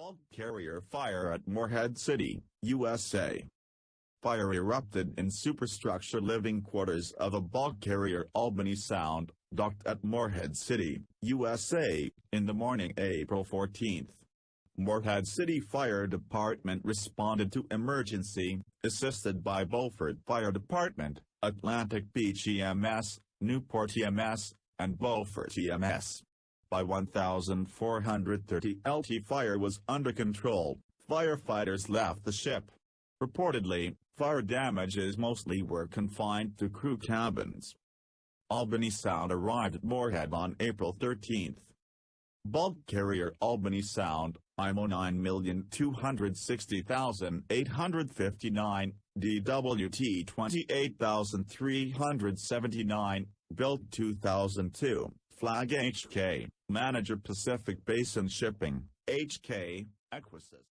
bulk carrier fire at Morehead City, USA. Fire erupted in superstructure living quarters of a bulk carrier Albany Sound, docked at Morehead City, USA, in the morning April 14. Morehead City Fire Department responded to emergency, assisted by Beaufort Fire Department, Atlantic Beach EMS, Newport EMS, and Beaufort EMS. By 1,430 LT fire was under control, firefighters left the ship. Reportedly, fire damages mostly were confined to crew cabins. Albany Sound arrived at Morehead on April 13. Bulk carrier Albany Sound, IMO 9,260,859, DWT 28,379, built 2002, flag HK, manager Pacific Basin Shipping, HK, EQUASIS.